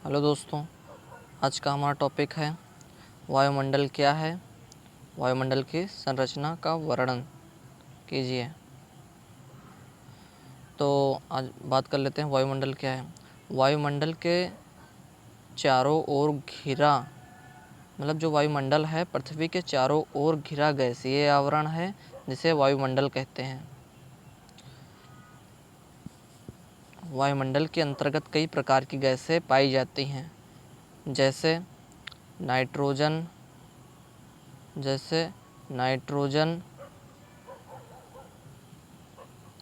Hello दोस्तों, आज का हमारा टॉपिक है वायुमंडल क्या है। वायुमंडल की संरचना का वर्णन कीजिए। तो आज बात कर लेते हैं वायुमंडल क्या है। वायुमंडल के चारों ओर घिरा, मतलब जो वायुमंडल है पृथ्वी के चारों ओर घिरा गैसीय आवरण है, जिसे वायुमंडल कहते हैं। वायुमंडल के अंतर्गत कई प्रकार की गैसें पाई जाती हैं, जैसे नाइट्रोजन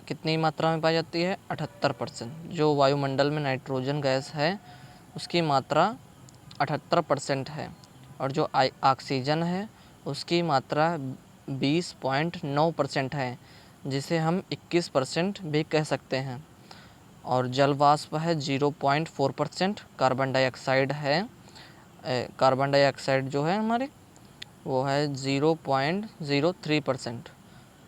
कितनी मात्रा में पाई जाती है? 78%। जो वायुमंडल में नाइट्रोजन गैस है उसकी मात्रा 78% है, और जो ऑक्सीजन है उसकी मात्रा 20.9% है, जिसे हम 21% भी कह सकते हैं। और जल वाष्प है 0.4%। कार्बन डाइऑक्साइड जो है हमारी वो है 0.03%।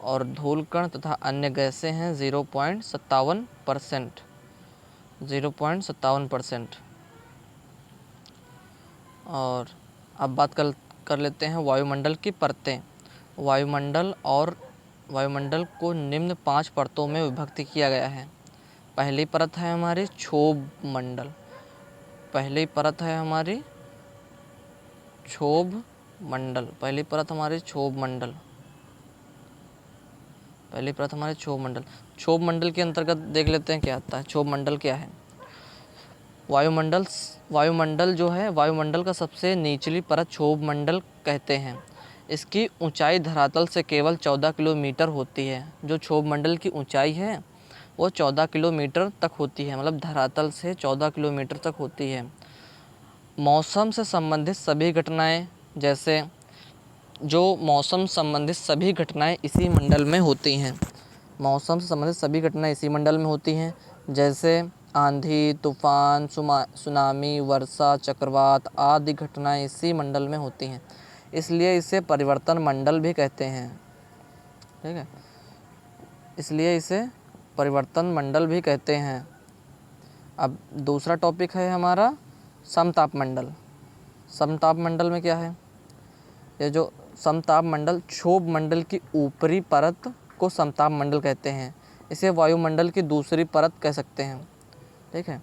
और धूलकण तथा अन्य गैसें हैं 0.57%। और अब बात कर लेते हैं वायुमंडल की परतें। वायुमंडल को निम्न 5 परतों में विभक्त किया गया है। पहली परत है हमारी क्षोभ मंडल। पहली परत हमारी क्षोभ मंडल के अंतर्गत देख लेते हैं क्या आता है। क्षोभ मंडल क्या है? वायुमंडल जो है, वायुमंडल का सबसे निचली परत क्षोभ मंडल कहते हैं। इसकी ऊंचाई धरातल से केवल 14 किलोमीटर होती है। जो क्षोभ मंडल की ऊंचाई है वो 14 किलोमीटर तक होती है, मतलब धरातल से 14 किलोमीटर तक होती है। मौसम से संबंधित सभी घटनाएं इसी मंडल में होती हैं। जैसे आंधी, तूफान, सुनामी, वर्षा, चक्रवात आदि घटनाएं इसी मंडल में होती हैं। इसलिए इसे परिवर्तन मंडल भी कहते हैं। ठीक है, इसलिए इसे परिवर्तन मंडल भी कहते हैं। अब दूसरा टॉपिक है हमारा समताप मंडल। समताप मंडल में क्या है? ये जो समताप मंडल, क्षोभ मंडल की ऊपरी परत को समताप मंडल कहते हैं। इसे वायुमंडल की दूसरी परत कह सकते हैं। ठीक है,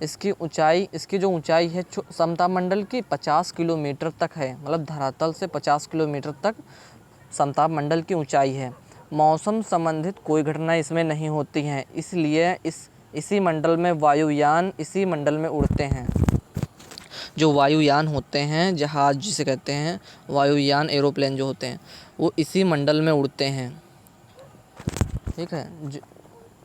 इसकी जो ऊंचाई है समताप मंडल की 50 किलोमीटर तक है, मतलब धरातल से 50 किलोमीटर तक समताप मंडल की ऊंचाई है। मौसम संबंधित कोई घटना इसमें नहीं होती हैं, इसलिए इसी मंडल में वायुयान इसी मंडल में उड़ते हैं। जो वायुयान होते हैं, जहाज जिसे कहते हैं, वायुयान एरोप्लेन जो होते हैं वो इसी मंडल में उड़ते हैं। ठीक है,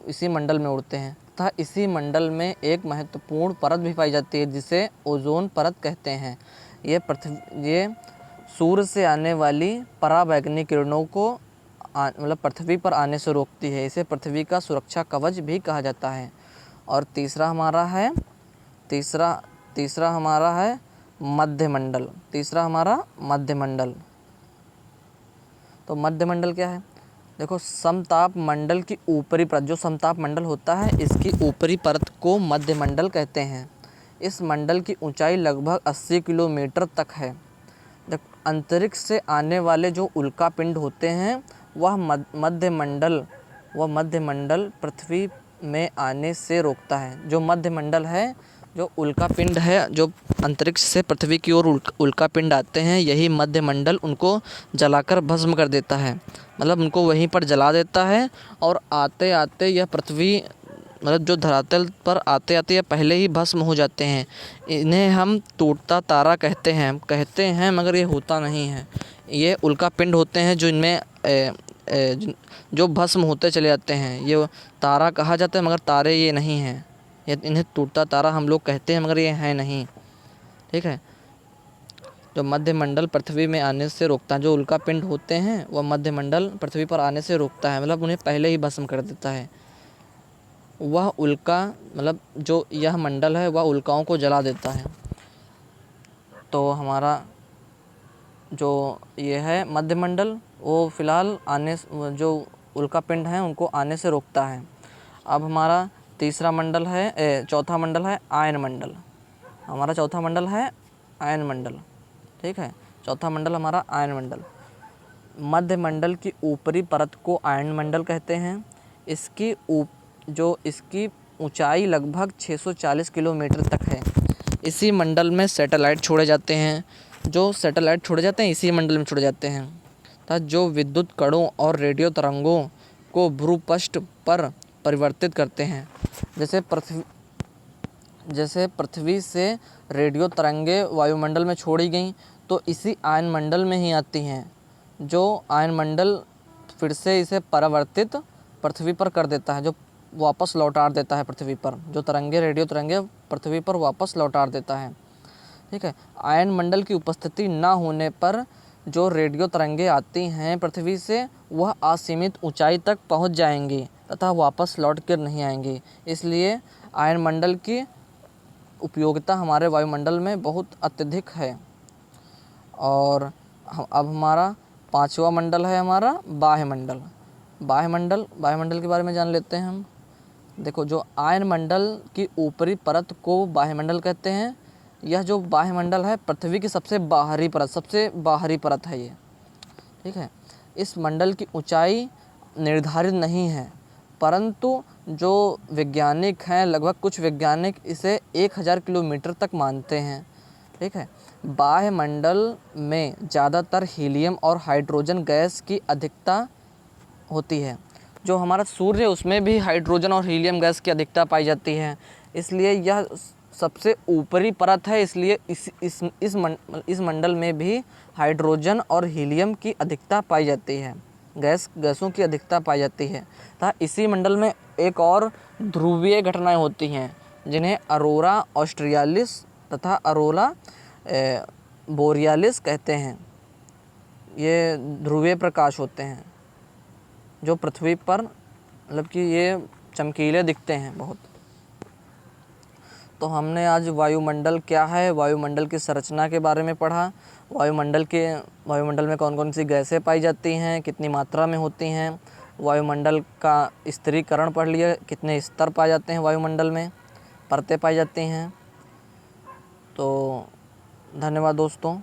इसी मंडल में उड़ते हैं तथा इसी मंडल में एक महत्वपूर्ण परत भी पाई जाती है, जिसे ओजोन परत कहते हैं। ये सूर्य से आने वाली पराबैंगनी किरणों को मतलब पृथ्वी पर आने से रोकती है। इसे पृथ्वी का सुरक्षा कवच भी कहा जाता है। और तीसरा हमारा है मध्यमंडल। तो मध्यमंडल क्या है? देखो, समताप मंडल की ऊपरी परत, जो समताप मंडल होता है इसकी ऊपरी परत को मध्यमंडल कहते हैं। इस मंडल की ऊंचाई लगभग 80 किलोमीटर तक है। अंतरिक्ष से आने वाले जो उल्कापिंड होते हैं वह मध्यमंडल पृथ्वी में आने से रोकता है। जो मध्यमंडल है, जो उल्कापिंड है, जो अंतरिक्ष से पृथ्वी की ओर उल्कापिंड आते हैं, यही मध्यमंडल उनको जलाकर भस्म कर देता है, मतलब उनको वहीं पर जला देता है। और आते आते यह पृथ्वी, मतलब जो धरातल पर आते आते यह पहले ही भस्म हो जाते हैं। इन्हें हम टूटता तारा कहते हैं, मगर ये होता नहीं है। ये उल्कापिंड होते हैं जो इनमें जो भस्म होते चले जाते हैं, ये तारा कहा जाता है, मगर तारे ये नहीं हैं। इन्हें टूटता तारा हम लोग कहते हैं, मगर ये है नहीं। ठीक है, जो मध्यमंडल पृथ्वी में आने से रोकता है, जो उल्कापिंड होते हैं वह मध्यमंडल पृथ्वी पर आने से रोकता है, मतलब उन्हें पहले ही भस्म कर देता है। जो यह मंडल है वह उल्काओं को जला देता है। तो हमारा जो ये है मध्यमंडल, वो फिलहाल जो उल्कापिंड हैं उनको आने से रोकता है। अब हमारा चौथा मंडल है आयनमंडल। हमारा चौथा मंडल है आयन मंडल, ठीक है। चौथा मंडल हमारा आयन मंडल। मध्य मंडल की ऊपरी परत को आयन मंडल कहते हैं। इसकी ऊंचाई लगभग 640 किलोमीटर तक है। इसी मंडल में सैटेलाइट छोड़े जाते हैं। जो सैटेलाइट छोड़े जाते हैं इसी मंडल में छोड़े जाते हैं तथा जो विद्युत कणों और रेडियो तरंगों को भूपृष्ठ पर परिवर्तित करते हैं। जैसे पृथ्वी से रेडियो तरंगें वायुमंडल में छोड़ी गईं तो इसी आयन मंडल में ही आती हैं। जो आयन मंडल फिर से इसे परावर्तित पृथ्वी पर कर देता है, जो वापस लौटा देता है पृथ्वी पर, जो तरंगे रेडियो तरंगे पृथ्वी पर वापस लौटा देता है, ठीक है। आयन मंडल की उपस्थिति न होने पर जो रेडियो तरंगे आती हैं पृथ्वी से वह असीमित ऊंचाई तक पहुंच जाएंगी तथा वापस लौट कर नहीं आएंगी। इसलिए आयन मंडल की उपयोगिता हमारे वायुमंडल में बहुत अत्यधिक है। और अब हमारा पांचवा मंडल है हमारा वायुमंडल। वायुमंडल के बारे में जान लेते हैं हम। देखो, जो आयन मंडल की ऊपरी परत को वायुमंडल कहते हैं। यह जो वायुमंडल है पृथ्वी की सबसे बाहरी परत है ये, ठीक है। इस मंडल की ऊंचाई निर्धारित नहीं है, परंतु जो वैज्ञानिक हैं, लगभग कुछ वैज्ञानिक इसे 1000 किलोमीटर तक मानते हैं, ठीक है। वायुमंडल में ज़्यादातर हीलियम और हाइड्रोजन गैस की अधिकता होती है। जो हमारा सूर्य है उसमें भी हाइड्रोजन और हीलियम गैस की अधिकता पाई जाती है। इसलिए यह सबसे ऊपरी परत है, इसलिए इस मंडल में भी हाइड्रोजन और हीलियम की अधिकता पाई जाती है, गैसों की अधिकता पाई जाती है। तथा इसी मंडल में एक और ध्रुवीय घटनाएं होती हैं जिन्हें अरोरा ऑस्ट्रियालिस तथा अरोरा बोरियालिस कहते हैं। ये ध्रुवीय प्रकाश होते हैं जो पृथ्वी पर मतलब कि ये चमकीले दिखते हैं बहुत। तो हमने आज वायुमंडल क्या है, वायुमंडल की संरचना के बारे में पढ़ा। वायुमंडल में कौन कौन सी गैसें पाई जाती हैं, कितनी मात्रा में होती हैं। वायुमंडल का स्तरीकरण पढ़ लिया, कितने स्तर पाए जाते हैं वायुमंडल में, परतें पाई जाती हैं। तो धन्यवाद दोस्तों।